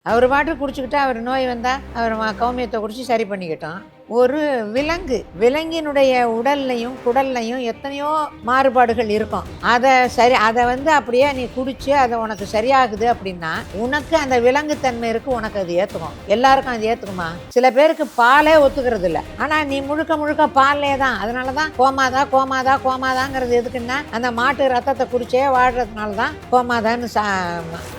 அவர் பாட்டு குடிச்சுக்கிட்டு அவர் நோய் வந்தால் அவர் கௌமியத்தை குடிச்சு சரி பண்ணிக்கிட்டோம். ஒரு விலங்கு விலங்கினுடைய உடல்லையும் குடல்லையும் எத்தனையோ மாறுபாடுகள் இருக்கும். அதை அப்படியே நீ குடிச்சு அதை உனக்கு சரியாகுது அப்படின்னா உனக்கு அந்த விலங்குத்தன்மை இருக்கு, உனக்கு அது ஏற்றுக்கும். எல்லாருக்கும் அது ஏற்றுக்குமா? சில பேருக்கு பாலே ஒத்துக்கிறது இல்லை. ஆனால் நீ முழுக்க முழுக்க பால்லே தான். அதனால தான் கோமாதாங்கிறது எதுக்குன்னா அந்த மாட்டு ரத்தத்தை குடிச்சே வாழ்றதுனால தான் கோமாதான்னு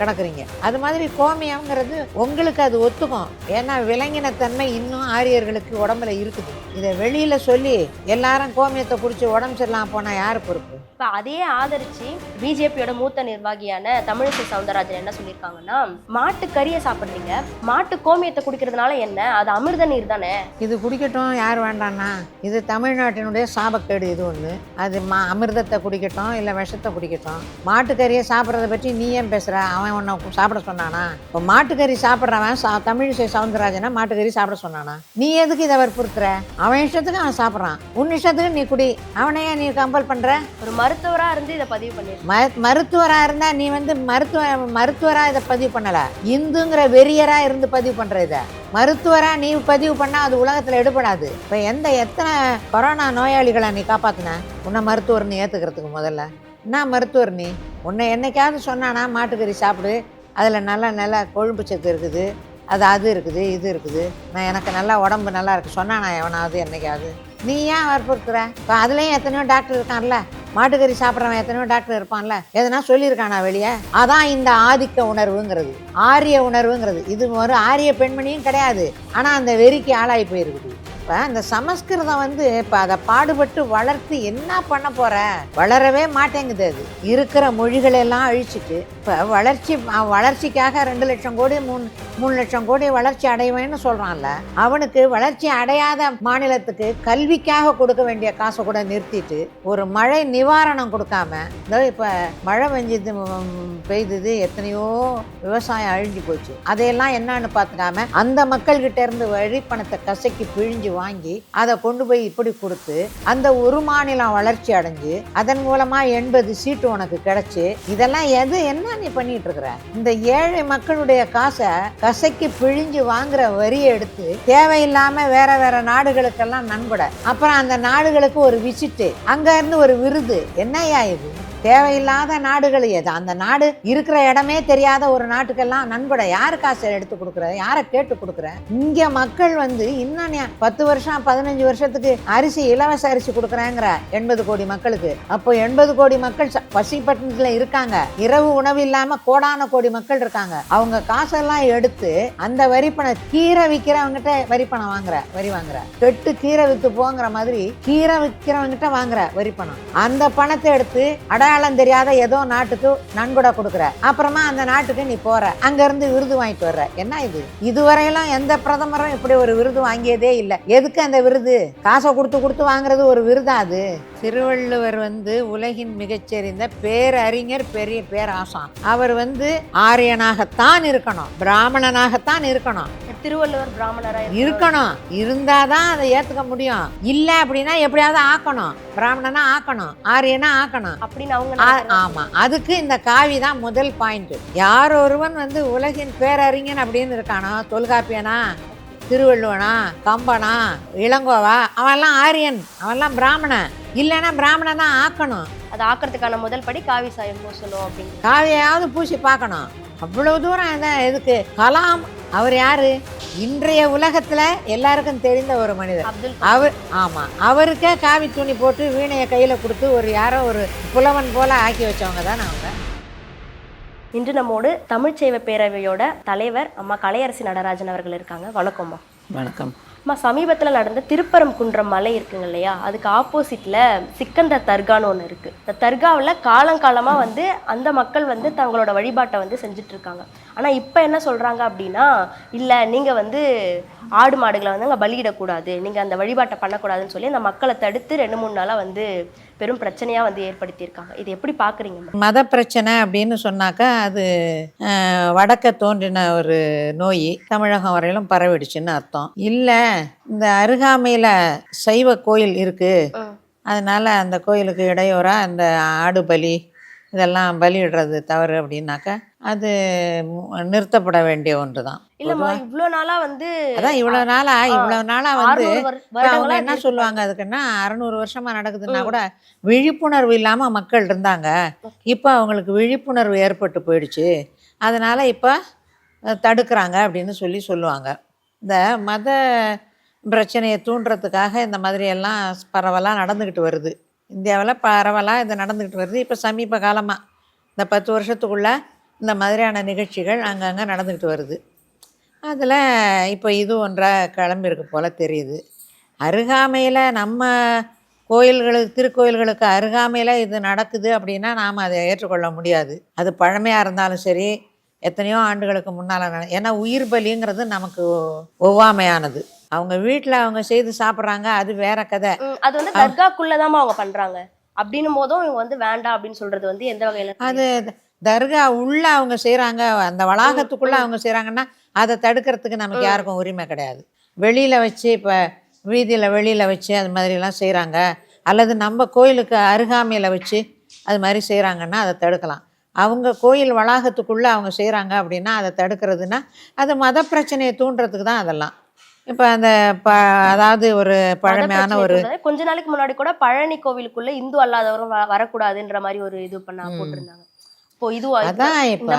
கிடக்குறீங்க. அது மாதிரி கோமியம்ங்கிறது உங்களுக்கு அது ஒத்துக்கும். ஏன்னா விலங்கினத்தன்மை இன்னும் ஆரியர்களுக்கு உடம்புல இருக்குது. இதை வெளியில சொல்லி எல்லாரும் கோமியத்தை குடிச்சு உடம்பு சரியில்லாம போனா யாரு பொறுப்பு? இப்போ அதையே ஆதரிச்சு பிஜேபியோட மூத்த நிர்வாகியான தமிழிசை சவுந்தரராஜன் என்ன சொல்லியிருக்காங்கன்னா, மாட்டு கறியை சாப்பிட்றீங்க, மாட்டு கோமியத்தை குடிக்கிறதுனால என்ன, அது அமிர்த நீர் தானே. இது குடிக்கட்டும், யார் வேண்டான்னா? இது தமிழ்நாட்டினுடைய சாபக்கேடு. இது ஒன்று. அது அமிர்தத்தை குடிக்கட்டும் இல்லை விஷத்தை குடிக்கட்டும். மாட்டுக்கறியை சாப்பிட்றத பற்றி நீ ஏன் பேசுகிற? அவன் ஒன்றை சாப்பிட சொன்னானா? இப்போ மாட்டுக்கறி சாப்பிட்றவன் தமிழிசை சவுந்தரராஜனை மாட்டுக்கறி சாப்பிட சொன்னானா? நீ எதுக்கு இதை வற்புறுத்துற? அவன் இஷ்டத்துக்கு அவன் சாப்பிட்றான், உன் இஷ்டத்துக்கு நீ குடி. அவனையே நீ கம்பல் பண்ணுற? ஒரு மருத்துவரா இருந்து இதை பதிவு பண்ணி மருத்துவரா இருந்தா நீ மருத்துவரா இதை பதிவு பண்ணல, இந்துங்கிற வெறியரா இருந்து பதிவு பண்ற. இதை மருத்துவரா நீ பதிவு பண்ணா அது உலகத்துல எடுபடாது. இப்ப எத்தனை கொரோனா நோயாளிகளை நீ காப்பாத்தின? உன்னை மருத்துவர் நீ ஏத்துக்கிறதுக்கு முதல்ல என்ன மருத்துவர் நீ? உன்னை என்னைக்காவது சொன்னானா மாட்டுக்கறி சாப்பிடு, அதுல நல்ல கொழுப்பு சத்து இருக்குது, அது இருக்குது, இது இருக்குது, நான் எனக்கு நல்லா உடம்பு நல்லா இருக்கு சொன்னானா எவனாவது என்னைக்காவது? நீ ஏன் வற்புறுத்துற? இப்போ அதுலேயும் எத்தனையோ டாக்டர் இருக்கான்ல, மாட்டுக்கறி சாப்பிட்றவன் எத்தனையோ டாக்டர் இருப்பான்ல, எதனா சொல்லியிருக்கானா வெளியே? அதான் இந்த ஆதிக்க உணர்வுங்கிறது, ஆரிய உணர்வுங்கிறது. இது ஒரு ஆரிய பெண்மணியும் கிடையாது, ஆனால் அந்த வெறிக்கு ஆளாகி போயிருக்குது. இப்போ அந்த சமஸ்கிருதம் இப்போ அதை பாடுபட்டு வளர்த்து என்ன பண்ண போற? வளரவே மாட்டேங்குது. அது இருக்கிற மொழிகளெல்லாம் அழிச்சிட்டு இப்போ வளர்ச்சிக்காக 2 லட்சம் கோடி 3 லட்சம் கோடி வளர்ச்சி அடைவேன்னு சொல்றான்ல, அவனுக்கு வளர்ச்சி அடையாத மாநிலத்துக்கு கல்விக்காக கொடுக்க வேண்டிய காசை கூட நிறுத்திட்டு ஒரு மழை நிவாரணம் கொடுக்காம, இப்போ மழை பெய்தது, எத்தனையோ விவசாயம் அழிஞ்சு போச்சு. அதையெல்லாம் என்னன்னு பார்த்துக்காம அந்த மக்கள்கிட்ட இருந்து வழி பணத்தை கசக்கி பிழிஞ்சு வாங்கி அதை கொண்டு போய் இப்படி கொடுத்து அந்த ஒரு மாநிலம் வளர்ச்சி அடைஞ்சு அதன் மூலமா 80 சீட்டு உனக்கு கிடைச்சு, இதெல்லாம் என்ன நீ பண்ணிட்டு இருக்கிற? இந்த ஏழை மக்களுடைய காசை கசக்கி பிழிஞ்சு வாங்குற வரியை எடுத்து தேவையில்லாம வேற நாடுகளுக்கெல்லாம் நண்பட, அப்புறம் அந்த நாடுகளுக்கு ஒரு விசிட்டு, அங்க இருந்து ஒரு விருது. என்னையா இது? தேவையில்லாத நாடுகள் எது? அந்த நாடு இருக்கிற இடமே தெரியாத ஒரு நாட்டுக்கெல்லாம் நண்பட யாரு காசை எடுத்து கொடுக்குற? யாரை கேட்டு கொடுக்குற? இங்க மக்கள் இன்னும் 10 வருஷம் 15 வருஷத்துக்கு அரிசி, இலவச அரிசி கொடுக்குறேங்கிற 80 கோடி மக்களுக்கு. அப்போ 80 கோடி மக்கள் பசிப்பட்டினத்துல இருக்காங்க. இரவு உணவு இல்லாம கோடான கோடி மக்கள் இருக்காங்க. அவங்க காசெல்லாம் எடுத்து அந்த வரிப்பணம், கீரை விற்கிறவங்கிட்ட வரிப்பணம் வரி வாங்குற, கெட்டு கீரை வித்து போங்கிற மாதிரி கீரை விற்கிறவங்கிட்ட வாங்குற வரிப்பணம். அந்த பணத்தை எடுத்து அடையாளம் தெரியாத ஏதோ நாட்டுக்கு நன்கொடை கொடுக்குற, அப்புறமா அந்த நாட்டுக்கு நீ போற, அங்க இருந்து விருது வாங்கிட்டு வர்ற. என்ன இது? இதுவரையிலும் எந்த பிரதமரும் இப்படி ஒரு விருது வாங்கியதே இல்லை. எதுக்கு அந்த விருது? காசை கொடுத்து வாங்குறது ஒரு விருதா அது? திருவள்ளுவர் உலகின் மிகச்சிறந்த பேரறிஞர், பெரிய பேராசான். அவர் ஆரியனாகத்தான் இருக்கணும், பிராமணனாகத்தான் இருக்கணும். திருவள்ளுவர் பிராமணரா இருக்கணும். இருந்தாதான் அதை ஏத்துக்க முடியும். இல்ல அப்படின்னா எப்படியாவது ஆக்கணும், பிராமணனா ஆக்கணும், ஆரியனா ஆக்கணும் அப்படின்னு அவங்க. ஆமா, அதுக்கு இந்த காவி தான் முதல் பாயிண்ட். யார் ஒருவன் உலகின் பேரறிஞன் அப்படின்னு இருக்கானோ, தொல்காப்பியனா, திருவள்ளுவனா, கம்பனா, இளங்கோவா, அவன்லாம் ஆரியன், அவன்லாம் பிராமணன். இல்லைன்னா பிராமணனா ஆக்கணும். அதை ஆக்கிறதுக்கான முதல் படி காவி சாயம் பூசணும் அப்படின்னு. காவியாவது பூசி பார்க்கணும். அவ்வளவு தூரம் எதுக்கு? கலாம் அவர் யாரு? இன்றைய உலகத்துல எல்லாருக்கும் தெரிந்த ஒரு மனிதர் அவர். ஆமா, அவருக்கே காவி துணி போட்டு வீணையை கையில கொடுத்து யாரோ ஒரு புலவன் போல ஆக்கி வச்சவங்க தான் அவங்க. இன்று நம்மோடு தமிழ் சைவ பேரவையோட தலைவர் அம்மா கலையரசி நடராஜன் அவர்கள் இருக்காங்க. வணக்கம்மா. வணக்கம். சமீபத்தில் நடந்த திருப்பரங்குன்றம் மலை இருக்குங்க இல்லையா, அதுக்கு ஆப்போசிட்ல சிக்கந்தர் தர்கான்னு ஒன்று இருக்கு. இந்த தர்காவில் காலங்காலமாக அந்த மக்கள் தங்களோட வழிபாட்டை செஞ்சுட்டு இருக்காங்க. ஆனால் இப்போ என்ன சொல்றாங்க அப்படின்னா, இல்லை நீங்கள் ஆடு மாடுகளை அங்கே பலியிடக்கூடாது, நீங்கள் அந்த வழிபாட்டை பண்ணக்கூடாதுன்னு சொல்லி அந்த மக்களை தடுத்து 2-3 நாளாக பெரும் பிரச்சனையாக ஏற்படுத்தியிருக்காங்க. இது எப்படி பார்க்குறீங்க? மத பிரச்சனை அப்படின்னு சொன்னாக்கா அது வடக்க தோன்றின ஒரு நோய் தமிழகம் வரையிலும் பரவிடுச்சுன்னு அர்த்தம். இல்லை, இந்த அருகாமையில் சைவ கோயில் இருக்கு, அதனால அந்த கோயிலுக்கு இடையூறா அந்த ஆடு பலி இதெல்லாம் பலியிடுறது தவறு அப்படின்னாக்கா அது நிறுத்தப்பட வேண்டிய ஒன்று தான். இல்லம்மா இவ்வளோ நாளா வந்து அதான் இவ்வளோ நாளாக வந்து 600 இப்போ அவங்க வருடங்களா என்ன இது சொல்லுவாங்க அதுக்குன்னா 600 வருஷமாக நடக்குதுன்னா கூட விழிப்புணர்வு இல்லாமல் மக்கள் இருந்தாங்க. இப்போ அவங்களுக்கு விழிப்புணர்வு ஏற்பட்டு போயிடுச்சு. அதனால் இப்போ தடுக்கிறாங்க அப்படின்னு சொல்லுவாங்க. இந்த மத பிரச்சனையை தூண்டுறதுக்காக இந்த மாதிரியெல்லாம் பரவலாக நடந்துக்கிட்டு வருது. இந்தியாவில் பரவலாக இது நடந்துக்கிட்டு வருது. இப்போ சமீப காலமாக இந்த 10 வருஷத்துக்குள்ளே இந்த மாதிரியான நிகழ்ச்சிகள் அங்கங்கே நடந்துக்கிட்டு வருது. அதில் இப்போ இது ஒன்றாக கிளம்பியிருக்கு போல் தெரியுது. அருகாமையில் நம்ம கோயில்களுக்கு திருக்கோயில்களுக்கு அருகாமையில் இது நடக்குது அப்படின்னா நாம் அதை ஏற்றுக்கொள்ள முடியாது. அது பழமையாக இருந்தாலும் சரி, எத்தனையோ ஆண்டுகளுக்கு முன்னால் ஏன்னா உயிர் பலிங்கிறது நமக்கு ஒவ்வாமையானது. அவங்க வீட்டில் அவங்க செய்து சாப்பிட்றாங்க, அது வேற கதை. அது வந்து தர்காக்குள்ளதாம்மா அவங்க பண்றாங்க. அப்படின்னும் போதும் இவங்க வந்து வேண்டாம் அப்படின்னு சொல்றது வந்து எந்த வகையில அது தர்கா உள்ள அவங்க செய்கிறாங்க, அந்த வளாகத்துக்குள்ளே அவங்க செய்கிறாங்கன்னா அதை தடுக்கிறதுக்கு நமக்கு யாருக்கும் உரிமை கிடையாது. வெளியில் வச்சு இப்போ வீதியில் வெளியில் வச்சு அது மாதிரிலாம் செய்கிறாங்க, அல்லது நம்ம கோயிலுக்கு அருகாமையில் வச்சு அது மாதிரி செய்கிறாங்கன்னா அதை தடுக்கலாம். அவங்க கோயில் வளாகத்துக்குள்ளே அவங்க செய்கிறாங்க அப்படின்னா அதை தடுக்கிறதுனா அது மத பிரச்சனையை தூண்டுறதுக்கு தான் அதெல்லாம். இப்போ அந்த அதாவது ஒரு பழமையான ஒரு கொஞ்ச நாளைக்கு முன்னாடி கூட பழனி கோவிலுக்குள்ள இந்து அல்லாதவரும் வரக்கூடாதுன்ற மாதிரி ஒரு இது பண்ண போட்டிருந்தாங்க. இப்போ இது அதான் இப்போ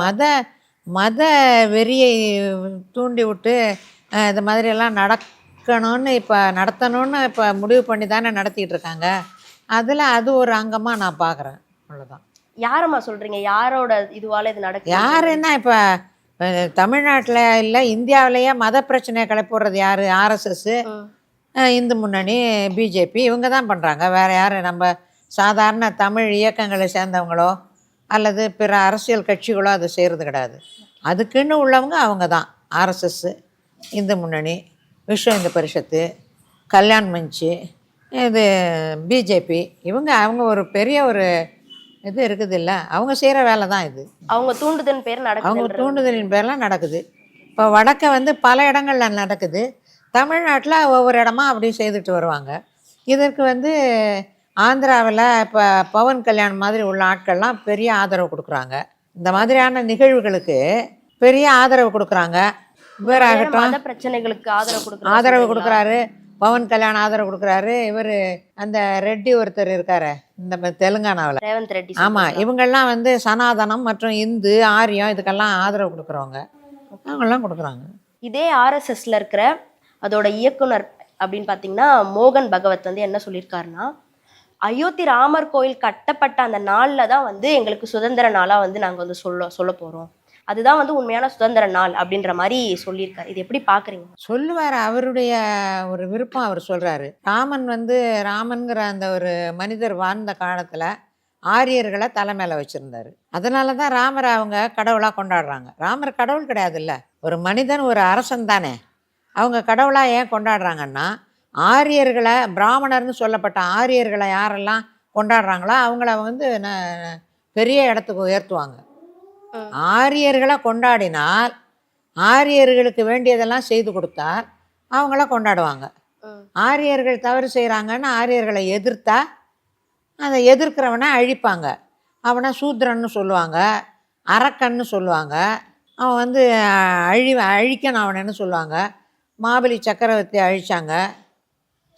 அது மத வெறியை தூண்டி விட்டு இது மாதிரியெல்லாம் நடக்கணும்னு இப்போ நடத்தணும்னு இப்போ முடிவு பண்ணி தானே நடத்திட்டு இருக்காங்க. அதில் அது ஒரு அங்கமாக நான் பார்க்குறேன். அவ்வளோதான். யாரம்மா சொல்றீங்க? யாரோட இதுவால இது நடக்குது? யாருன்னா இப்போ தமிழ்நாட்டில் இல்லை இந்தியாவிலேயே மத பிரச்சனையை கிளப்பிடுறது யார்? ஆர்எஸ்எஸ்ஸு, இந்து முன்னணி, பிஜேபி இவங்க தான் பண்ணுறாங்க. வேறு யார்? நம்ம சாதாரண தமிழ் இயக்கங்களை சேர்ந்தவங்களோ அல்லது பிற அரசியல் கட்சிகளோ அதை செய்கிறது கிடையாது. அதுக்குன்னு உள்ளவங்க அவங்க தான். ஆர்எஸ்எஸ்ஸு, இந்து முன்னணி, விஸ்வ இந்து பரிஷத்து, கல்யாண் மஞ்சு, இது பிஜேபி அவங்க ஒரு பெரிய ஒரு இது இருக்குது இல்லை, அவங்க செய்கிற வேலை தான் இது. அவங்க தூண்டுதலின் பேர் நடக்குது. அவங்க தூண்டுதலின் பேர்லாம் நடக்குது. இப்போ வடக்க வந்து பல இடங்கள்ல நடக்குது. தமிழ்நாட்டில் ஒவ்வொரு இடமா அப்படி செய்துட்டு வருவாங்க. இதற்கு வந்து ஆந்திராவில் இப்போ பவன் கல்யாண் மாதிரி உள்ள ஆட்கள்லாம் பெரிய ஆதரவு கொடுக்குறாங்க. இந்த மாதிரியான நிகழ்வுகளுக்கு பெரிய ஆதரவு கொடுக்குறாங்க. மத பிரச்சனைகளுக்கு ஆதரவு கொடுக்குறாரு. பவன் கல்யாண் ஆதரவு கொடுக்குறாரு. இவர் அந்த ரெட்டி ஒருத்தர் இருக்காரு இந்த தெலுங்கானாவில், ரேவந்த் ரெட்டி. ஆமாம், இவங்கெல்லாம் வந்து சனாதனம் மற்றும் இந்து ஆரியம் இதுக்கெல்லாம் ஆதரவு கொடுக்குறவங்க. அவங்கெல்லாம் கொடுக்குறாங்க. இதே ஆர்எஸ்எஸ்ல இருக்கிற அதோட இயக்குனர் அப்படின்னு பார்த்தீங்கன்னா மோகன் பகவத் வந்து என்ன சொல்லியிருக்காருன்னா, அயோத்தி ராமர் கோயில் கட்டப்பட்ட அந்த நாளில் தான் வந்து எங்களுக்கு சுதந்திர நாளாக வந்து நாங்கள் வந்து சொல்ல போகிறோம், அதுதான் வந்து உண்மையான சுதந்திர நாள் அப்படின்ற மாதிரி சொல்லியிருக்காரு. இது எப்படி பார்க்குறீங்க? சொல்லுவார், அவருடைய ஒரு விருப்பம். அவர் சொல்கிறாரு, ராமன்கிற அந்த ஒரு மனிதர் வாழ்ந்த காலத்தில் ஆரியர்களை தலை மேலே வச்சுருந்தார். அதனால தான் ராமரை அவங்க கடவுளாக கொண்டாடுறாங்க. ராமர் கடவுள் கிடையாதுல்ல, ஒரு மனிதன், ஒரு அரசன் தானே. அவங்க கடவுளாக ஏன் கொண்டாடுறாங்கன்னா, ஆரியர்களை, பிராமணர்னு சொல்லப்பட்ட ஆரியர்களை யாரெல்லாம் கொண்டாடுறாங்களோ அவங்கள வந்து பெரிய இடத்துக்கு உயர்த்துவாங்க. ஆரியர்களை கொண்டாடினால், ஆரியர்களுக்கு வேண்டியதெல்லாம் செய்து கொடுத்தால் அவங்கள கொண்டாடுவாங்க. ஆரியர்கள் தவறு செய்கிறாங்கன்னு ஆரியர்களை எதிர்த்தா அதை எதிர்க்கிறவனை அழிப்பாங்க. அவனை சூத்ரன்னு சொல்லுவாங்க, அரக்கன்னு சொல்லுவாங்க. அவன் வந்து அழிக்கணும் அவனன்னு சொல்லுவாங்க. மாபலி சக்கரவர்த்தி அழிச்சாங்க,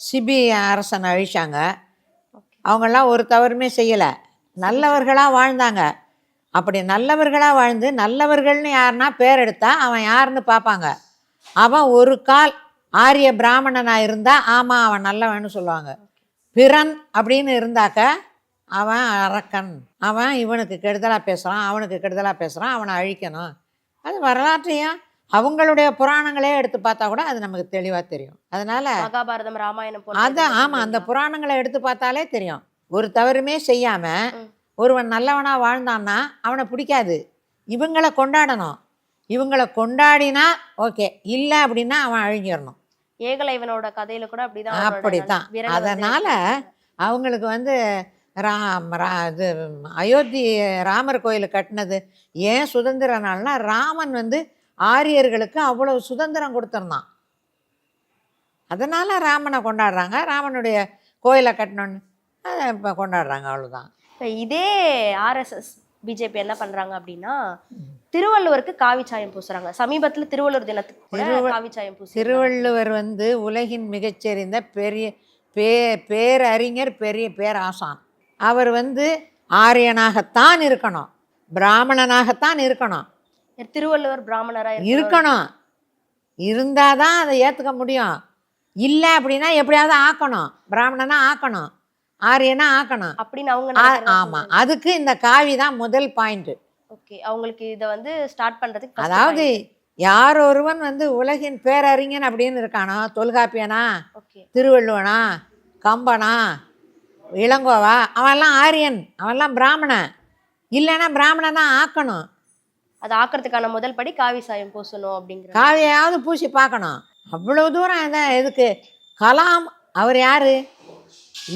சிபி அரசனை அழிச்சாங்க. அவங்கெல்லாம் ஒரு தவறுமே செய்யலை, நல்லவர்களாக வாழ்ந்தாங்க. அப்படி நல்லவர்களாக வாழ்ந்து நல்லவர்கள்னு யாருன்னா பேர் எடுத்தா அவன் யாருன்னு பார்ப்பாங்க. அவன் ஒரு கால் ஆரிய பிராமணனாக இருந்தால் ஆமாம் அவன் நல்லவன்னு சொல்லுவாங்க. பிறன் அப்படின்னு இருந்தாக்க அவன் அரக்கன், அவன் இவனுக்கு கெடுதலாக பேசுகிறான், அவனுக்கு கெடுதலாக பேசுகிறான், அவனை அழிக்கணும். அது வரலாற்றையும் அவங்களுடைய புராணங்களே எடுத்து பார்த்தா கூட அது நமக்கு தெளிவாக தெரியும். அதனால் மகாபாரதம், ராமாயணம் அதான், ஆமாம், அந்த புராணங்களை எடுத்து பார்த்தாலே தெரியும். ஒரு தவறுமே செய்யாமல் ஒருவன் நல்லவனாக வாழ்ந்தான்னா அவனை பிடிக்காது, இவங்களை கொண்டாடணும். இவங்களை கொண்டாடினா ஓகே, இல்லை அப்படின்னா அவன் அழிஞ்சிடணும். ஏகலைவனோட கதையில கூட அப்படித்தான். அதனால் அவங்களுக்கு வந்து இது அயோத்தி ராமர் கோயில் கட்டினது ஏன் சுதந்திர நாள்னா, ராமன் வந்து ஆரியர்களுக்கு அவ்வளோ சுதந்திரம் கொடுத்துருந்தான். அதனால் ராமனை கொண்டாடுறாங்க. ராமனுடைய கோயிலை கட்டணுன்னு அதை இப்போ கொண்டாடுறாங்க, அவ்வளோதான். இதே ஆர்எஸ்எஸ் பிஜேபி என்ன பண்றாங்க அப்படின்னா திருவள்ளுவருக்கு காவி சாயம் பூசுறாங்க. சமீபத்துல திருவள்ளுவர் தினத்துக்கு கூட காவி சாயம் பூசி திருவள்ளுவர் வந்து உலகின் மிகச்சிறந்த பெரிய பேரறிஞர், பெரிய பேராசான். அவர் வந்து ஆரியனாகத்தான் இருக்கணும், பிராமணனாகத்தான் இருக்கணும். திருவள்ளுவர் பிராமணரா இருக்கணும், இருந்தாதான் அதை ஏற்றுக்க முடியும். இல்லை அப்படின்னா எப்படியாவது ஆக்கணும், பிராமணனா ஆக்கணும், ஆரியனா ஆக்கணும் அப்படின்னு அவங்க ஆமாம். அதுக்கு இந்த காவி தான் முதல் பாயிண்ட்டு. ஓகே, அவங்களுக்கு இதை வந்து ஸ்டார்ட் பண்றதுக்கு அதாவது யார் ஒருவன் வந்து உலகின் பேரறிஞன் அப்படின்னு இருக்கானோ, தொல்காப்பியனா, திருவள்ளுவனா, கம்பனா, இளங்கோவா, அவன்லாம் ஆரியன், அவன்லாம் பிராமணன். இல்லைன்னா பிராமணனா ஆக்கணும். அது ஆக்கிறதுக்கான முதல் படி காவி சாயம் பூசணும் அப்படிங்கிற காவியாவது பூசி பார்க்கணும். அவ்வளோ தூரம் அதான். எதுக்கு? கலாம் அவர் யாரு?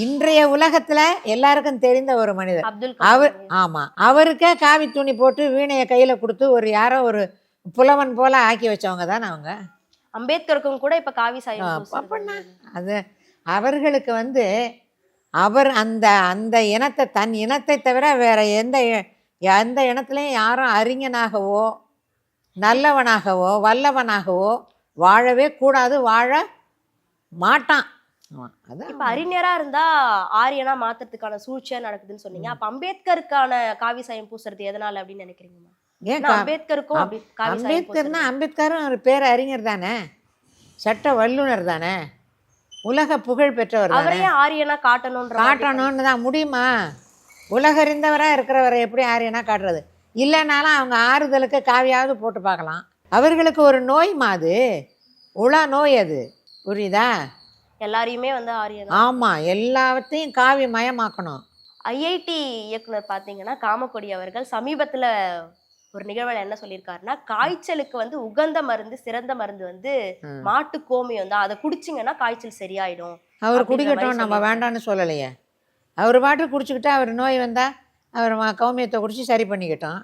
இன்றைய உலகத்துல எல்லாருக்கும் தெரிந்த ஒரு மனிதர் அப்துல் அவர். ஆமா, அவருக்கே காவி துணி போட்டு வீணையை கையில கொடுத்து ஒரு யாரோ ஒரு புலவன் போல ஆக்கி வச்சவங்க தானே அவங்க. அம்பேத்கருக்கும் கூட இப்ப காவி சாயம் அது அவர்களுக்கு வந்து அவர் அந்த அந்த இனத்தை, தன் இனத்தை தவிர வேற எந்த இனத்துலையும் யாரும் அறிஞனாகவோ நல்லவனாகவோ வல்லவனாகவோ வாழவே கூடாது, வாழ மாட்டான். இப்ப அறிஞரா இருந்தா ஆரியனா மாத்துறதுக்கான சூழ்ச்சியா நடக்குதுன்னு சொன்னீங்க. அப்ப அம்பேத்கருக்கான காவி சாயம் பூசுறது எதனால அப்படின்னு நினைக்கிறீங்கம்மா? ஏன் அம்பேத்கருக்கும் அம்பேத்கர்னா, அம்பேத்கரும் ஒரு பேர் அறிஞர் தானே, சட்ட வல்லுனர் தானே, உலக புகழ் பெற்றவர் தானே. அவரையே ஆரியனா காட்டணும்னு தான் முடியுமா? உலகறிந்தவராக இருக்கிறவரை எப்படி ஆரியனா காட்டுறது? இல்லைனாலும் அவங்க ஆறுதலுக்கு காவியாவது போட்டு பார்க்கலாம். அவர்களுக்கு ஒரு நோய்மா, அது உள நோய், அது புரியுதா? எல்லாரையுமே வந்து ஆரியன். ஆமா, எல்லாத்தையும் காவி மயமாக்கணும். ஐஐடி இயக்குனர் பாத்தீங்கன்னா காமக்கொடி அவர்கள் சமீபத்துல ஒரு நிகழ்வுல என்ன சொல்லியிருக்காருன்னா, காய்ச்சலுக்கு வந்து உகந்த மருந்து, சிறந்த மருந்து வந்து மாட்டு கோமியம் தான், அதை குடிச்சிங்கன்னா காய்ச்சல் சரியாயிடும். அவர் குடிக்கட்டும், நம்ம வேண்டான்னு சொல்லலையே. அவர் பாட்டு குடிச்சுக்கிட்டா அவர் நோய் வந்தா அவர் கோமியத்தை குடிச்சு சரி பண்ணிக்கிட்டோம்.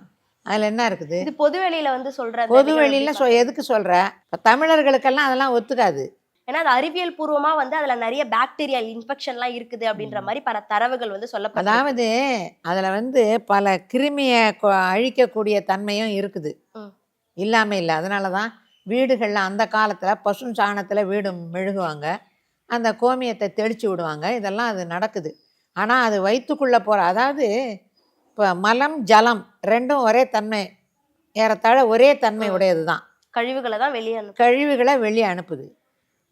அதில் என்ன இருக்குது? இது பொது வெளியில வந்து சொல்ற, பொது வெளியில எதுக்கு சொல்ற? தமிழர்களுக்கெல்லாம் அதெல்லாம் ஒத்துக்காது. ஏன்னா அது அறிவியல் பூர்வமா வந்து அதுல நிறைய பாக்டீரியல் இன்ஃபெக்ஷன்லாம் இருக்குது அப்படின்ற மாதிரி பல தரவுகள் வந்து சொல்லப்படுது. அதாவது அதுல வந்து பல கிருமியை அழிக்கக்கூடிய தன்மையும் இருக்குது, இல்லாம இல்லை. அதனால தான் வீடுகளில் அந்த காலத்தில் பசு சாணத்தில் வீடு மெழுகுவாங்க, அந்த கோமியத்தை தெளித்து விடுவாங்க. இதெல்லாம் அது நடக்குது. ஆனால் அது வயிற்றுக்குள்ளே போகிற, அதாவது இப்போ மலம் ஜலம் ரெண்டும் ஒரே தன்மை, ஏறத்தாழ ஒரே தன்மை உடையது தான். கழிவுகளை வெளியே அனுப்புது.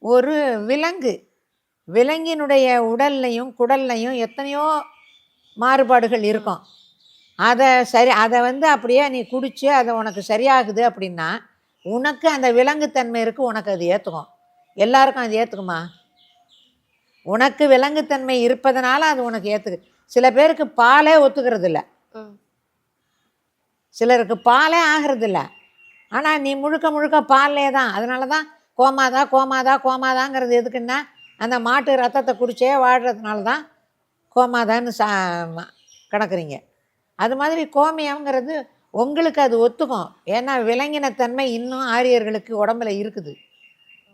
ஒரு விலங்கினுடைய உடல்லையும் குடல்லையும் எத்தனையோ மாறுபாடுகள் இருக்கும். அதை வந்து அப்படியே நீ குடிச்சு அதை உனக்கு சரியாகுது அப்படின்னா உனக்கு அந்த விலங்குத்தன்மை இருக்குது, உனக்கு அது ஏற்றுக்கும். எல்லாருக்கும் அது ஏற்றுக்குமா? உனக்கு விலங்குத்தன்மை இருப்பதனால அது உனக்கு ஏற்றுக்கு. சில பேருக்கு பாலே ஒத்துக்கிறது இல்லை, சிலருக்கு பாலே ஆகிறது இல்லை. ஆனால் நீ முழுக்க முழுக்க பாலே தான். அதனால தான் கோமாதாங்கிறது எதுக்குன்னா, அந்த மாட்டு ரத்தத்தை குடிச்சே வாழ்கிறதுனால தான் கோமாதான்னு கிடக்குறீங்க. அது மாதிரி கோமியங்கிறது உங்களுக்கு அது ஒத்துக்கும். ஏன்னா விலங்கினத்தன்மை இன்னும் ஆரியர்களுக்கு உடம்புல இருக்குது,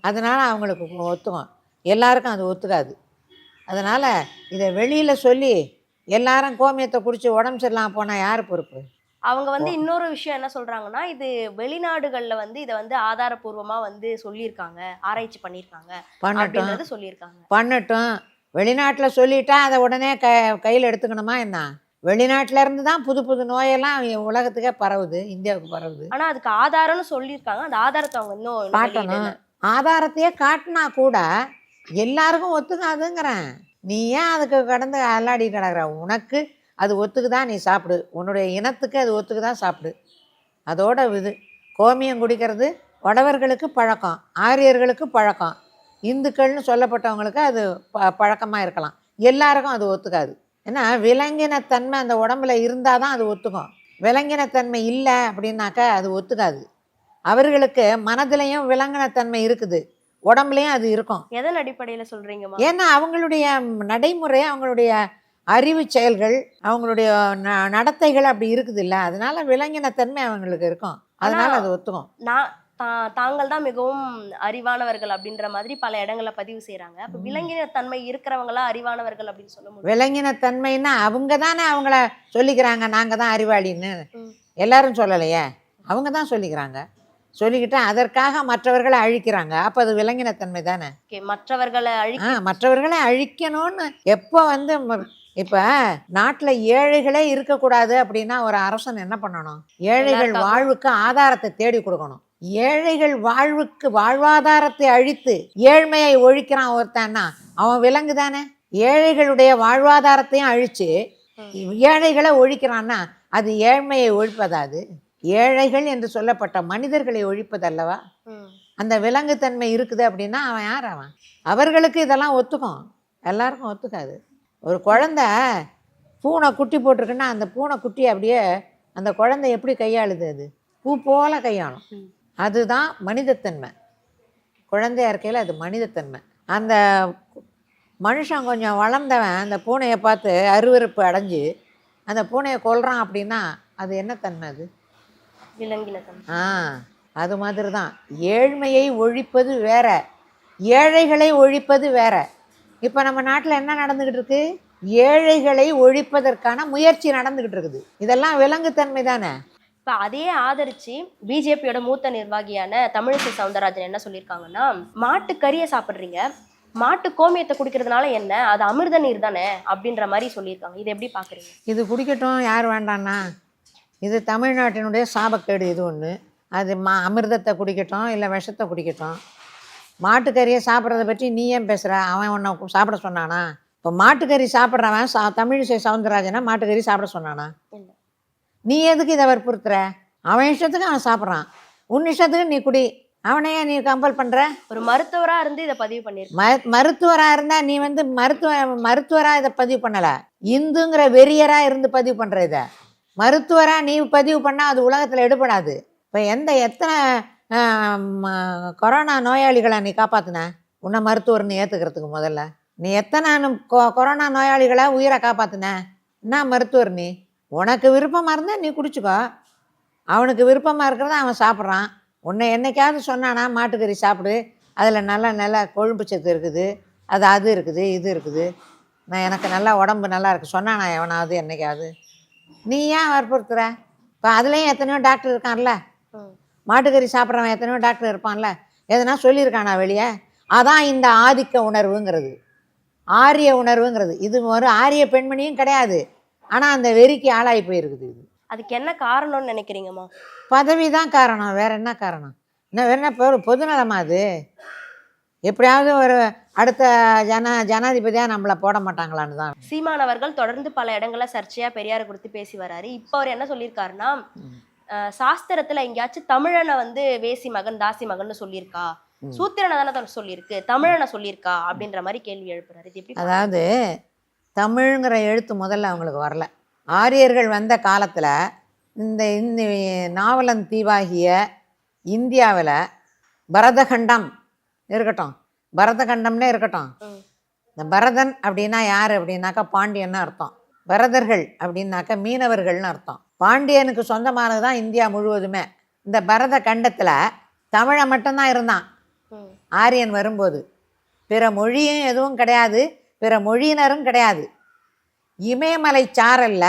அதனால் அவங்களுக்கு ஒத்துக்கும். எல்லாருக்கும் அது ஒத்துக்காது. அதனால் இதை வெளியில் சொல்லி எல்லாரும் கோமியத்தை குடித்து உடம்பு சரியில்லாமல் போனால் யார் பொறுப்பு? அவங்க வந்து இன்னொரு விஷயம் என்ன சொல்றாங்கன்னா, இது வெளிநாடுகள்ல வந்து இதை வந்து ஆதாரபூர்வமா வந்து சொல்லியிருக்காங்க, ஆராய்ச்சி பண்ணியிருக்காங்க, பண்ணட்டும். வெளிநாட்டில் சொல்லிட்டா அதை உடனே கையில் எடுத்துக்கணுமா என்ன? வெளிநாட்டில இருந்து தான் புது புது நோயெல்லாம் உலகத்துக்கே பரவுது, இந்தியாவுக்கு பரவுது. ஆனால் அதுக்கு ஆதாரம்னு சொல்லியிருக்காங்க, அந்த ஆதாரத்தை அவங்க இன்னும் காட்டணும். ஆதாரத்தையே காட்டினா கூட எல்லாருக்கும் ஒத்துக்காதுங்கிறேன். நீ ஏன் அதுக்கு கடந்து அல்லாடி கிடக்குற? உனக்கு அது ஒத்துக்குதான், நீ சாப்பிடு. உன்னுடைய இனத்துக்கு அது ஒத்துக்குதான், சாப்பிடு. அதோட இது கோமியம் குடிக்கிறது வடவர்களுக்கு பழக்கம், ஆரியர்களுக்கு பழக்கம், இந்துக்கள்னு சொல்லப்பட்டவங்களுக்கு அது பழக்கமாக இருக்கலாம். எல்லாருக்கும் அது ஒத்துக்காது. ஏன்னா விலங்கினத்தன்மை அந்த உடம்புல இருந்தால் தான் அது ஒத்துக்கும். விலங்கினத்தன்மை இல்லை அப்படின்னாக்கா அது ஒத்துக்காது. அவர்களுக்கு மனதிலையும் விலங்கினத்தன்மை இருக்குது, உடம்புலையும் அது இருக்கும். எதன் அடிப்படையில் சொல்கிறீங்க? ஏன்னா அவங்களுடைய நடைமுறை, அவங்களுடைய அறிவு செயல்கள், அவங்களுடைய நடத்தைகள் அப்படி இருக்குது இல்லை. அதனால விலங்கினத்தன்மை அவங்களுக்கு இருக்கும், அதனால அது ஒத்துக்கும். தாங்கள் தான் மிகவும் அறிவானவர்கள் அப்படின்ற மாதிரி பல இடங்கள்ல பதிவு செய்யறாங்க. அப்ப விலங்கின தன்மை இருக்கிறவங்களா அறிவானவர்கள் அப்படின்னு சொல்ல முடியும்? விலங்கினத்தன்மைன்னா அவங்க தானே அவங்கள சொல்லிக்கிறாங்க, நாங்கள் தான் அறிவாளின்னு. ம். எல்லாரும் சொல்லலையே, அவங்க தான் சொல்லிக்கிறாங்க. சொல்லிக்கிட்டு அதற்காக மற்றவர்களை அழிக்கிறாங்க. அப்போ அது விலங்கினத்தன்மை தானே. ஓகே, மற்றவர்களை மற்றவர்களை அழிக்கணும்னு எப்போ வந்து இப்போ நாட்டில் ஏழைகளே இருக்கக்கூடாது அப்படின்னா ஒரு அரசன் என்ன பண்ணணும்? ஏழைகள் வாழ்வுக்கு ஆதாரத்தை தேடி கொடுக்கணும். ஏழைகள் வாழ்வாதாரத்தை அழித்து ஏழ்மையை ஒழிக்கிறான் ஒருத்தன்னா அவன் விலங்கு தானே. ஏழைகளுடைய வாழ்வாதாரத்தையும் அழிச்சு ஏழைகளை ஒழிக்கிறான்னா அது ஏழ்மையை ஒழிப்பதாது. ஏழைகள் என்று சொல்லப்பட்ட மனிதர்களை ஒழிப்பதல்லவா. அந்த விலங்குத்தன்மை இருக்குது அப்படின்னா அவன் யார்? அவன் அவர்களுக்கு இதெல்லாம் ஒத்துக்கும், எல்லாருக்கும் ஒத்துக்காது. ஒரு குழந்தை பூனை குட்டி போட்டிருக்குன்னா அந்த பூனை குட்டி அப்படியே அந்த குழந்தை எப்படி கையாளுது? அது பூ போல கையாளும். அதுதான் மனிதத்தன்மை. குழந்தையா இருக்கையில் அது மனிதத்தன்மை. அந்த மனுஷன் கொஞ்சம் வளர்ந்தவன் அந்த பூனையை பார்த்து அருவருப்பு அடைஞ்சு அந்த பூனையை கொல்றான் அப்படின்னா அது என்ன தன்மை? அது விலங்கின தன்மை. அது மாதிரி தான் ஏழ்மையை ஒழிப்பது வேற, ஏழைகளை ஒழிப்பது வேற. இப்போ நம்ம நாட்டில் என்ன நடந்துக்கிட்டு இருக்கு? ஏழைகளை ஒழிப்பதற்கான முயற்சி நடந்துக்கிட்டு இருக்குது. இதெல்லாம் விலங்குத்தன்மை தானே. இப்போ அதையே ஆதரிச்சு பிஜேபியோட மூத்த நிர்வாகியான தமிழிசை சவுந்தரராஜன் என்ன சொல்லியிருக்காங்கன்னா, மாட்டு கறியை சாப்பிட்றீங்க, மாட்டு கோமியத்தை குடிக்கிறதுனால என்ன, அது அமிர்த நீர் தானே அப்படின்ற மாதிரி சொல்லியிருக்காங்க. இது எப்படி பார்க்குறீங்க? இது குடிக்கட்டும், யார் வேண்டான்னா. இது தமிழ்நாட்டினுடைய சாபக்கேடு. இது ஒன்று. அது அமிர்தத்தை குடிக்கட்டும் இல்லை விஷத்தை குடிக்கட்டும். மாட்டுக்கறியை சாப்பிட்றத பற்றி நீ ஏன் பேசுகிற? அவன் உன்னை சாப்பிட சொன்னானா? இப்போ மாட்டுக்கறி சாப்பிட்றவன் தமிழிசை சவுந்தரராஜனை மாட்டுக்கறி சாப்பிட சொன்னானா? நீ எதுக்கு இதை வற்புறுத்துற? அவன் இஷ்டத்துக்கு அவன் சாப்பிட்றான், உன் இஷ்டத்துக்கு நீ குடி. அவனையே நீ கம்பல் பண்ணுற? ஒரு மருத்துவராக இருந்து இதை பதிவு பண்ணிருக்க. மருத்துவராக இருந்தால் நீ வந்து மருத்துவராக இதை பதிவு பண்ணலை, இந்துங்கிற வெறியராக இருந்து பதிவு பண்ணுற. இதை மருத்துவராக நீ பதிவு பண்ணால் அது உலகத்தில் எடுபடாது. இப்போ எத்தனை கொரோனா நோயாளிகளை நீ காப்பாற்றின? உன்னை மருத்துவர்னு ஏற்றுக்கிறதுக்கு முதல்ல நீ எத்தனை கொரோனா நோயாளிகளை உயிரை காப்பாற்றின? என்ன மருத்துவர் நீ? உனக்கு விருப்பமாக இருந்தால் நீ குடிச்சுக்கோ, அவனுக்கு விருப்பமாக இருக்கிறத அவன் சாப்பிட்றான். உன்னை என்னைக்காவது சொன்னானா மாட்டுக்கறி சாப்பிடு, அதில் நல்ல கொழும்பு சத்து இருக்குது, அது இருக்குது, இது இருக்குது, நான் எனக்கு நல்லா உடம்பு நல்லா இருக்குது சொன்னானா எவனாவது என்னைக்காவது? நீ ஏன் வற்புறுத்துற? இப்போ அதுலேயும் எத்தனையோ டாக்டர் இருக்கான்ல, மாட்டுக்கறி சாப்பிட்றவன் எத்தனையோ டாக்டர் இருப்பான்ல, எதனா சொல்லியிருக்கானா வெளியே? அதான் இந்த ஆதிக்க உணர்வுங்கிறது, ஆரிய உணர்வுங்கிறது. இது ஒரு ஆரிய பெண்மணியும் கிடையாது, ஆனால் அந்த வெறிக்கு ஆளாகி போயிருக்குது. இது அதுக்கு என்ன காரணம்னு நினைக்கிறீங்கம்மா? பதவி தான் காரணம், வேற என்ன காரணம்? வேற என்ன ஒரு பொதுநலமா? அது எப்படியாவது ஒரு அடுத்த ஜனாதிபதியாக நம்மளை போட மாட்டாங்களான்னு தான். சீமான் அவர்கள் தொடர்ந்து பல இடங்கள்ல சர்ச்சையா பெரியாரை குறித்து பேசி வராரு. இப்போ அவர் என்ன சொல்லியிருக்காருன்னா, சாஸ்திரத்துல எங்கேயாச்சும் தமிழனை வந்து வேசி மகன் தாசி மகன் சொல்லியிருக்கா? சூத்திரனை தானே சொல்லியிருக்கு, தமிழனை சொல்லியிருக்கா அப்படின்ற மாதிரி கேள்வி எழுப்புறாரு. இது எப்படி? அதாவது தமிழ்ங்கிற எழுத்து முதல்ல அவங்களுக்கு வரல. ஆரியர்கள் வந்த காலத்தில் இந்த நாவலன் தீவாகிய இந்தியாவில் பரதகண்டம் இருக்கட்டும், பரதகண்டம்னே இருக்கட்டும். இந்த பரதன் அப்படின்னா யார் அப்படின்னாக்கா பாண்டியன்னு அர்த்தம். பரதர்கள் அப்படின்னாக்கா மீனவர்கள்னு அர்த்தம். பாண்டியனுக்கு சொந்தமானது தான் இந்தியா முழுவதுமே. இந்த பரத கண்டத்தில் தமிழை மட்டும்தான் இருந்தான் ஆரியன் வரும்போது. பிற மொழியும் எதுவும் கிடையாது, பிற மொழியினரும் கிடையாது. இமயமலை சாரல்ல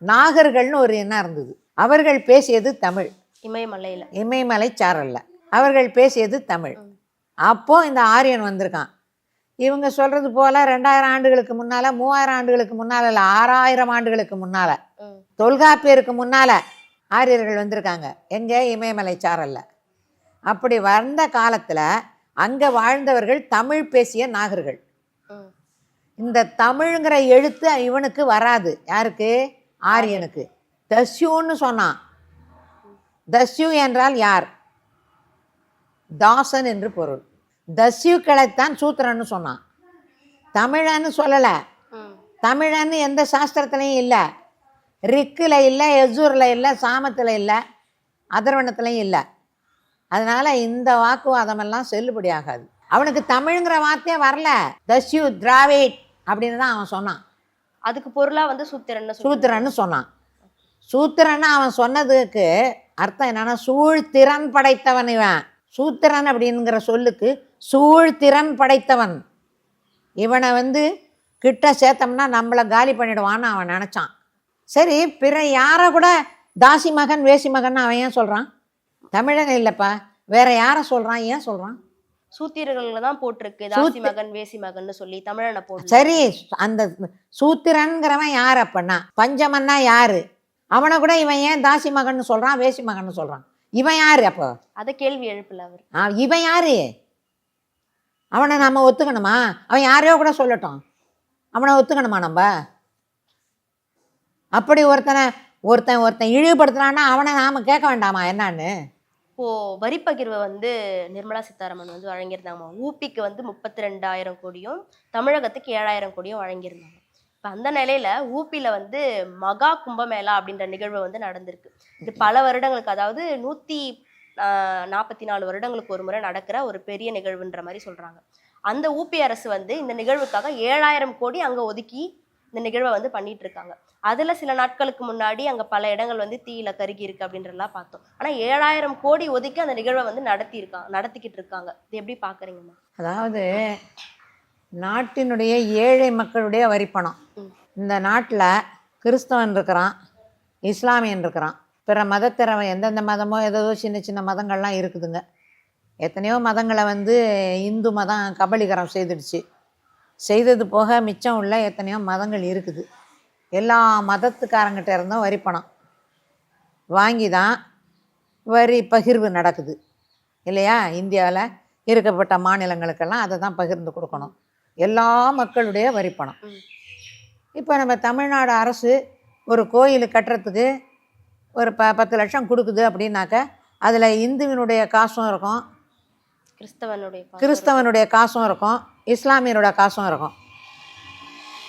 நாகர்கள்னு ஒரு இனம் இருந்தது, அவர்கள் பேசியது தமிழ். இமயமலை சாரல்ல அவர்கள் பேசியது தமிழ். அப்போ இந்த ஆரியன் வந்திருக்கான். இவங்க சொல்றது போல 2000 ஆண்டுகளுக்கு முன்னால, 3000 ஆண்டுகளுக்கு முன்னால, இல்லை 6000 ஆண்டுகளுக்கு முன்னால, தொல்காப்பியருக்கு முன்னால ஆரியர்கள் வந்திருக்காங்க. எங்கே? இமயமலை சாரல்ல. அப்படி வந்த காலத்துல அங்க வாழ்ந்தவர்கள் தமிழ் பேசிய நாகர்கள். இந்த தமிழ்ங்கிற எழுத்து இவனுக்கு வராது. யாருக்கு? ஆரியனுக்கு. தஸ்யூன்னு சொன்னான். தஸ்யூ என்றால் யார்? தாசன் என்று பொருள். தஸ்யூக்களைத்தான் சூத்திரன்னு சொன்னான், தமிழன்னு சொல்லலை. தமிழன்னு எந்த சாஸ்திரத்துலையும் இல்லை, ரிக்கில் இல்லை, யஜூரில் இல்லை, சாமத்தில் இல்லை, அதர்வணத்துலையும் இல்லை. அதனால் இந்த வாக்குவாதமெல்லாம் செல்லுபடி ஆகாது. அவனுக்கு தமிழ்ங்கிற வார்த்தையே வரல. தஸ்யூ திராவிட் அப்படின்னு தான் அவன் சொன்னான். அதுக்கு பொருளாக வந்து சூத்திரன்னு சொன்னான். சூத்திரன்னு அவன் சொன்னதுக்கு அர்த்தம் என்னன்னா சூழ்திறன் படைத்தவன் இவன். சூத்திரன் அப்படிங்கிற சொல்லுக்கு சூழ்திறன் படைத்தவன். இவனை வந்து கிட்ட சேர்த்தோம்னா நம்மளை காலி பண்ணிடுவான்னு அவன் நினச்சான். சரி, பிற யாரை கூட தாசி மகன் வேசி மகன் அவன் ஏன் சொல்கிறான்? தமிழன் இல்லைப்பா, வேற யாரை சொல்கிறான்? ஏன் சொல்கிறான்? சூத்திரர்கள்ல தான் போட்டிருக்கு தாசி மகன் வேசி மகன்னு சொல்லி தமிழனை போட்டு. சரி, அந்த சூத்திரன்கிறவன் யார் அப்படின்னா பஞ்சமன்னா யாரு? அவனை கூட இவன் ஏன் தாசி மகன்னு சொல்கிறான், வேசி மகன்னு சொல்கிறான்? இவன் யாரு அப்போ? அதை கேள்வி எழுப்பல அவர். இவன் யாரு? அவனை நம்ம ஒத்துக்கணுமா? அவன் யாரையோ கூட சொல்லட்டும், அவனை ஒத்துக்கணுமா நம்ம? அப்படி ஒருத்தன் இழிவுபடுத்துறான்னா அவனை நாம கேட்க வேண்டாமா என்னன்னு? இப்போ வரி பகிர்வை வந்து நிர்மலா சீதாராமன் வந்து வழங்கியிருந்தாங்க. ஊபிக்கு வந்து 32,000 கோடியும் தமிழகத்துக்கு 7,000 கோடியும் வழங்கியிருந்தாங்க. இப்போ அந்த நிலையில ஊபியில வந்து மகா கும்பமேளா அப்படின்ற நிகழ்வு வந்து நடந்திருக்கு. இது பல வருடங்களுக்கு, அதாவது 144 வருடங்களுக்கு ஒரு முறை நடக்கிற ஒரு பெரிய நிகழ்வுன்ற மாதிரி சொல்றாங்க. அந்த ஊபி அரசு வந்து இந்த நிகழ்வுக்காக 7,000 கோடி அங்க ஒதுக்கி இந்த நிகழ்வை வந்து பண்ணிட்டு இருக்காங்க. அதுல சில நாட்களுக்கு முன்னாடி அங்க பல இடங்கள் வந்து தீயில கருகி இருக்கு அப்படின்றலாம் பார்த்தோம். ஆனா 7,000 கோடி ஒதுக்கி அந்த நிகழ்வை வந்து நடத்திக்கிட்டு இருக்காங்க. இது எப்படி பாக்குறீங்கம்மா? அதாவது நாட்டினுடைய ஏழை மக்களுடைய வரிப்பணம். இந்த நாட்டில் கிறிஸ்தவன் இருக்கிறான், இஸ்லாமியன் இருக்கிறான், பிற மதத்திறவன் எந்தெந்த மதமோ ஏதோ சின்ன சின்ன மதங்கள்லாம் இருக்குதுங்க. எத்தனையோ மதங்களை வந்து இந்து மதம் கபலீகரம் செய்துடுச்சு. செய்தது போக மிச்சம் உள்ள எத்தனையோ மதங்கள் இருக்குது. எல்லா மதத்துக்காரங்கிட்ட இருந்தும் வரிப்பணம் வாங்கி தான் வரி பகிர்வு நடக்குது இல்லையா? இந்தியாவில் இருக்கப்பட்ட மாநிலங்களுக்கெல்லாம் அதை தான் பகிர்ந்து கொடுக்கணும், எல்லா மக்களுடைய வரிப்பணம். இப்போ நம்ம தமிழ்நாடு அரசு ஒரு கோயில் கட்டுறதுக்கு ஒரு 10 லட்சம் கொடுக்குது அப்படின்னாக்க அதில் இந்துவினுடைய காசும் இருக்கும், கிறிஸ்தவனுடைய காசும் இருக்கும், இஸ்லாமியரோட காசும் இருக்கும்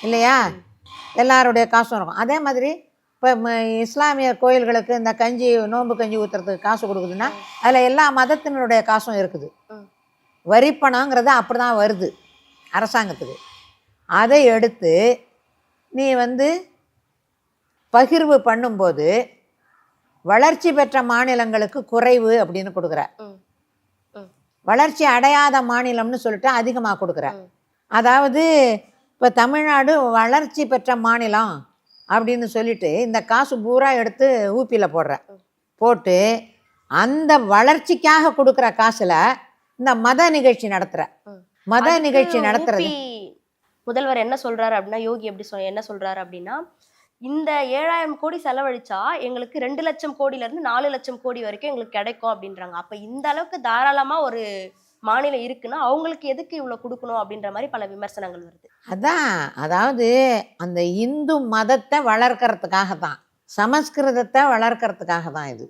இல்லையா? எல்லாருடைய காசும் இருக்கும். அதே மாதிரி இப்போ இஸ்லாமிய கோயில்களுக்கு இந்த கஞ்சி, நோன்பு கஞ்சி ஊற்றுறதுக்கு காசு கொடுக்குதுன்னா அதில் எல்லா மதத்தினருடைய காசும் இருக்குது. வரிப்பணங்கிறது அப்படி தான் வருது அரசாங்கத்துக்கு. அதை எடுத்து நீ வந்து பகிர்வு பண்ணும்போது வளர்ச்சி பெற்ற மாநிலங்களுக்கு குறைவு அப்படின்னு கொடுக்குற, வளர்ச்சி அடையாத மாநிலம்னு சொல்லிட்டு அதிகமாக கொடுக்குற. அதாவது இப்போ தமிழ்நாடு வளர்ச்சி பெற்ற மாநிலம் அப்படின்னு சொல்லிட்டு இந்த காசு பூரா எடுத்து ஊபியில் போட்டு அந்த வளர்ச்சிக்காக கொடுக்குற காசில் இந்த மத நிகழ்ச்சி நடத்துறது. முதல்வர் என்ன சொல்றாரு அப்படின்னா, யோகி என்ன சொல்றாரு அப்படின்னா, இந்த 7,000 கோடி செலவழிச்சா எங்களுக்கு 2 லட்சம் கோடியில இருந்து 4 லட்சம் கோடி வரைக்கும் எங்களுக்கு கிடைக்கும் அப்படின்றாங்க. அப்ப இந்த அளவுக்கு தாராளமா ஒரு மாநிலம் இருக்குன்னா அவங்களுக்கு எதுக்கு இவ்வளவு கொடுக்கணும் அப்படின்ற மாதிரி பல விமர்சனங்கள் வருது. அதாவது அந்த இந்து மதத்தை வளர்க்கறதுக்காக தான், சமஸ்கிருதத்தை வளர்க்கறதுக்காக தான் இது.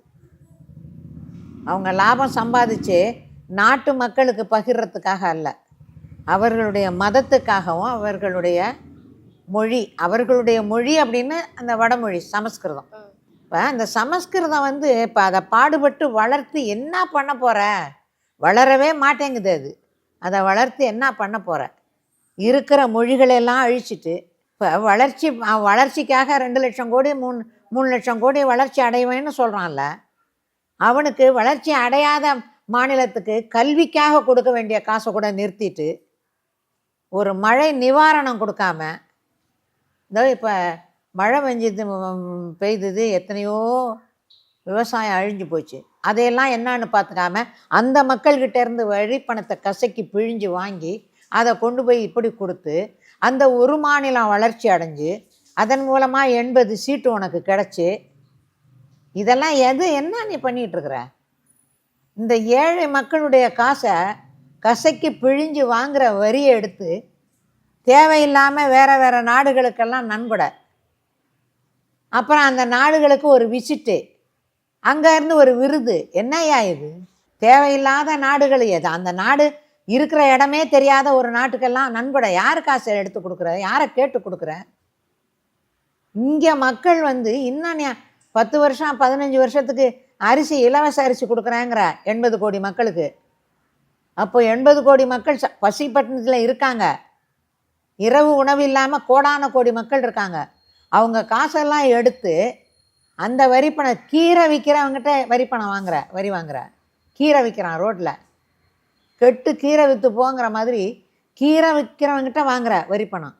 அவங்க லாபம் சம்பாதிச்சு நாட்டு மக்களுக்கு பகிர்றதுக்காக அல்ல, அவர்களுடைய மதத்துக்காகவும் அவர்களுடைய மொழி அப்படின்னு அந்த வடமொழி சமஸ்கிருதம். இப்போ அந்த சமஸ்கிருதம் வந்து இப்போ அதை பாடுபட்டு வளர்த்து என்ன பண்ண போகிற? வளரவே மாட்டேங்குது. அதை வளர்த்து என்ன பண்ண போகிற? இருக்கிற மொழிகளெல்லாம் அழிச்சிட்டு இப்போ வளர்ச்சிக்காக 2 லட்சம் கோடி 3 லட்சம் கோடி வளர்ச்சி அடைவேன்னு சொல்கிறான்ல, அவனுக்கு வளர்ச்சி அடையாத மாநிலத்துக்கு கல்விக்காக கொடுக்க வேண்டிய காசை கூட நிறுத்திட்டு ஒரு மழை நிவாரணம் கொடுக்காம, இப்போ மழை பெய்தது எத்தனையோ விவசாயம் அழிஞ்சு போச்சு. அதையெல்லாம் என்னன்னு பார்த்துக்காம அந்த மக்கள்கிட்ட இருந்து வழிப்பணத்தை கசக்கி பிழிஞ்சு வாங்கி அதை கொண்டு போய் இப்படி கொடுத்து அந்த ஒரு மாநிலம் வளர்ச்சி அடைஞ்சு அதன் மூலமாக 80 சீட்டு உனக்கு கிடச்சி, இதெல்லாம் என்ன நீ பண்ணிகிட்ருக்குற? இந்த ஏழை மக்களுடைய காசை கசக்கி பிழிஞ்சு வாங்குகிற வரியை எடுத்து தேவையில்லாமல் வேறு நாடுகளுக்கெல்லாம் நன்கொடை, அப்புறம் அந்த நாடுகளுக்கு ஒரு விசிட்டு, அங்கேருந்து ஒரு விருது. என்னையா இது? தேவையில்லாத நாடுகள் எது? அந்த நாடு இருக்கிற இடமே தெரியாத ஒரு நாட்டுக்கெல்லாம் நன்கொடை. யார் காசை எடுத்து கொடுக்குற? யாரை கேட்டு கொடுக்குற? இங்கே மக்கள் வந்து இன்னும் 10 வருஷம் 15 வருஷத்துக்கு அரிசி, இலவச அரிசி கொடுக்குறேங்கிற 80 கோடி மக்களுக்கு. அப்போ 80 கோடி மக்கள் பசிப்பட்டினத்தில் இருக்காங்க, இரவு உணவு இல்லாமல் கோடான கோடி மக்கள் இருக்காங்க. அவங்க காசெல்லாம் எடுத்து அந்த வரி பணம் கீரை விற்கிறவங்ககிட்ட வரி பணம் வரி வாங்குற. கீரை விற்கிறான் ரோட்டில், கெட்டு கீரை விற்று போங்கிற மாதிரி கீரை விற்கிறவங்ககிட்ட வாங்குற வரி பணம்.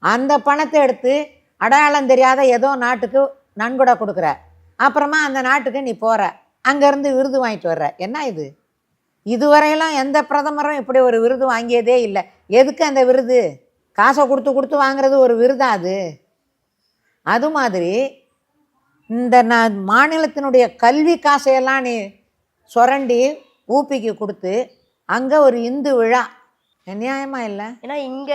அந்த பணத்தை எடுத்து அடையாளம் தெரியாத ஏதோ நாட்டுக்கு நன்கொடை கொடுக்குற. அப்புறமா அந்த நாட்டுக்கு நீ போகிற, அங்கேருந்து விருது வாங்கிட்டு வர்ற. என்ன இது? இதுவரையெல்லாம் எந்த பிரதமரும் இப்படி ஒரு விருது வாங்கியதே இல்லை. எதுக்கு அந்த விருது? காசை கொடுத்து கொடுத்து வாங்குறது ஒரு விருதா அது? அது மாதிரி இந்த மாநிலத்தினுடைய கல்வி காசையெல்லாம் நீ சுரண்டி ஊப்பிக்கு கொடுத்து அங்கே ஒரு இந்து விழா. நியாயமாக இல்லை? ஏன்னா இங்க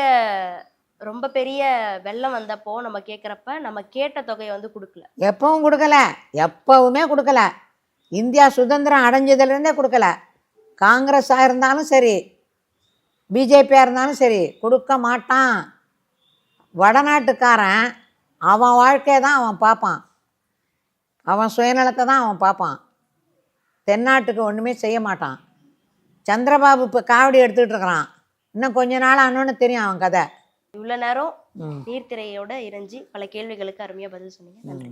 ரொம்ப பெரிய வெள்ளம் வந்தப்போ நம்ம கேட்குறப்ப நம்ம கேட்ட தொகையை வந்து கொடுக்கல. எப்பவும் கொடுக்கல, எப்பவுமே கொடுக்கல. இந்தியா சுதந்திரம் அடைஞ்சதுலேருந்தே கொடுக்கல. காங்கிரஸாக இருந்தாலும் சரி, பிஜேபியாக இருந்தாலும் சரி, கொடுக்க மாட்டான். வடநாட்டுக்காரன் அவன் வாழ்க்கையை தான் அவன் பார்ப்பான், அவன் சுயநலத்தை தான் அவன் பார்ப்பான். தென்னாட்டுக்கு ஒன்றுமே செய்ய மாட்டான். சந்திரபாபு இப்போ காவடி எடுத்துக்கிட்டு இருக்கிறான். இன்னும் கொஞ்ச நாள் ஆனோன்னு தெரியும் அவன் கதை. இவ்வளோ நேரம் நீர்த்திரையோட இறைஞ்சி பல கேள்விகளுக்கு அருமையாக பதில் சொன்னீங்க. நன்றி.